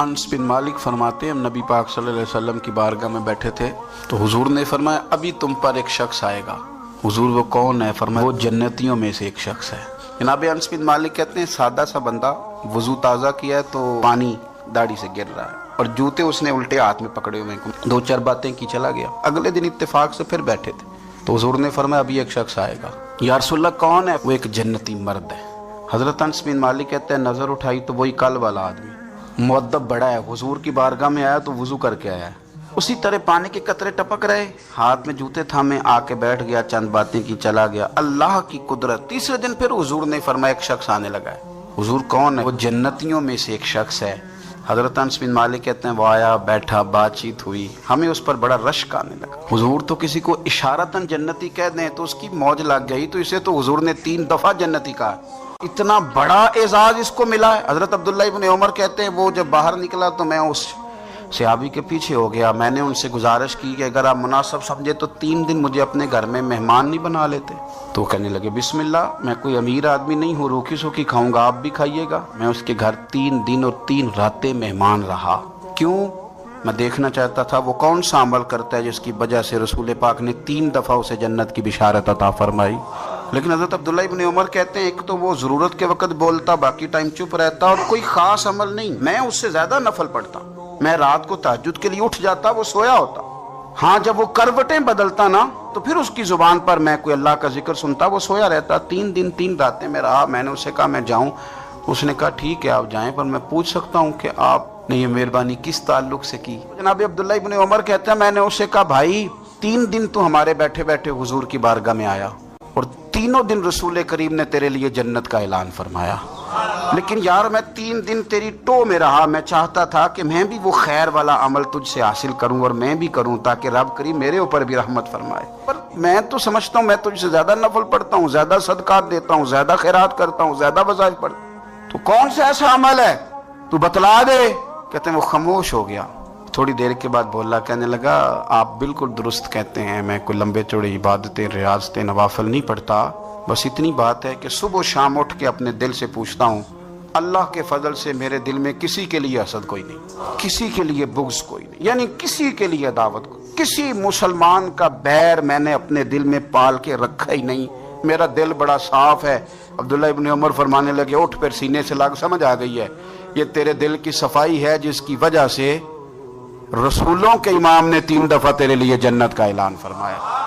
انس بن مالک فرماتے ہیں ہم نبی پاک صلی اللہ علیہ وسلم کی بارگاہ میں بیٹھے تھے تو حضور نے فرمایا ابھی تم پر ایک شخص آئے گا۔ حضور وہ کون ہے؟ فرمایا وہ جنتیوں میں سے ایک شخص ہے۔ جناب انس بن مالک کہتے ہیں سادہ سا بندہ وضو تازہ کیا ہے تو پانی داڑھی سے گر رہا ہے اور جوتے اس نے الٹے ہاتھ میں پکڑے ہوئے ہیں، دو چار باتیں کی چلا گیا۔ اگلے دن اتفاق سے پھر بیٹھے تھے تو حضور نے فرمایا ابھی ایک شخص آئے گا۔ یا رسول اللہ کون ہے؟ وہ ایک جنتی مرد ہے۔ حضرت انس بن مالک کہتے ہیں نظر اٹھائی تو وہی کل والا آدمی، مؤدب بڑا ہے، حضور کی بارگاہ میں آیا تو وضو کر کے آیا ہے، اسی طرح پانی کے قطرے ٹپک رہے، ہاتھ میں جوتے تھامے آ کے بیٹھ گیا، چند باتیں کی چلا گیا۔ اللہ کی قدرت، تیسرے دن پھر حضور نے فرمایا ایک شخص آنے لگا ہے۔ حضور کون ہے؟ وہ جنتیوں میں سے ایک شخص ہے۔ حضرت انس بن مالک کہتے ہیں وہ آیا، بیٹھا، بات چیت ہوئی، ہمیں اس پر بڑا رشک آنے لگا۔ حضور تو کسی کو اشارتاً جنتی کہہ دیں تو اس کی موج لگ گئی، تو اسے تو حضور نے 3 دفعہ جنتی کہا۔ اتنا بڑا اعزاز اس کو ملا ہے۔ حضرت عبداللہ ابن عمر کہتے ہیں وہ جب باہر نکلا تو میں اس صحابی کے پیچھے ہو گیا، میں نے ان سے گزارش کی کہ اگر آپ مناسب سمجھے تو 3 دن مجھے اپنے گھر میں مہمان نہیں بنا لیتے؟ تو کہنے لگے بسم اللہ، میں کوئی امیر آدمی نہیں ہوں، روکی سوکی کھاؤں گا، آپ بھی کھائیے گا۔ میں اس کے گھر 3 دن اور 3 راتیں مہمان رہا۔ کیوں؟ میں دیکھنا چاہتا تھا وہ کون سا عمل کرتا ہے جس کی وجہ سے رسول پاک نے 3 دفعہ اسے جنت کی بشارت عطا فرمائی۔ لیکن حضرت عبداللہ ابن عمر کہتے ہیں ایک تو وہ ضرورت کے وقت بولتا، باقی ٹائم چپ رہتا، اور کوئی خاص عمل نہیں، میں اس سے زیادہ نفل پڑھتا، میں رات کو تہجد کے لیے اٹھ جاتا، وہ سویا ہوتا۔ ہاں جب وہ کروٹیں بدلتا نا تو پھر اس کی زبان پر میں کوئی اللہ کا ذکر سنتا، وہ سویا رہتا۔ 3 دن 3 راتیں میں رہا۔ میں نے اسے کہا میں جاؤں؟ اس نے کہا ٹھیک ہے آپ جائیں، پر میں پوچھ سکتا ہوں کہ آپ نے یہ مہربانی کس تعلق سے کی؟ جناب عبداللہ ابن عمر کہتے ہیں میں نے اسے کہا بھائی 3 دن تو ہمارے بیٹھے بیٹھے حضور کی بارگاہ میں آیا اور تینوں دن رسول کریم نے تیرے لیے جنت کا اعلان فرمایا، لیکن یار میں 3 دن تیری ٹو میں رہا، میں چاہتا تھا کہ میں بھی وہ خیر والا عمل تجھ سے حاصل کروں اور میں بھی کروں تاکہ رب کریم میرے اوپر بھی رحمت فرمائے، پر میں تو سمجھتا ہوں میں تجھ سے زیادہ نفل پڑھتا ہوں، زیادہ صدقات دیتا ہوں، زیادہ خیرات کرتا ہوں، زیادہ وظائف پڑھتا ہوں، تو کون سا ایسا عمل ہے تو بتلا دے۔ کہتے ہیں وہ خاموش ہو گیا، تھوڑی دیر کے بعد بولا، کہنے لگا آپ بالکل درست کہتے ہیں، میں کوئی لمبے چوڑے عبادتیں، ریاضتیں، نوافل نہیں پڑھتا، بس اتنی بات ہے کہ صبح و شام اٹھ کے اپنے دل سے پوچھتا ہوں اللہ کے فضل سے میرے دل میں کسی کے لیے حسد کوئی نہیں، کسی کے لیے بغض کوئی نہیں، یعنی کسی کے لیے عداوت کوئی، کسی مسلمان کا بیر میں نے اپنے دل میں پال کے رکھا ہی نہیں، میرا دل بڑا صاف ہے۔ عبداللہ ابن عمر فرمانے لگے اٹھ، پھر سینے سے لگ، سمجھ آ گئی ہے یہ تیرے دل کی صفائی ہے جس کی وجہ سے رسولوں کے امام نے 3 دفعہ تیرے لیے جنت کا اعلان فرمایا۔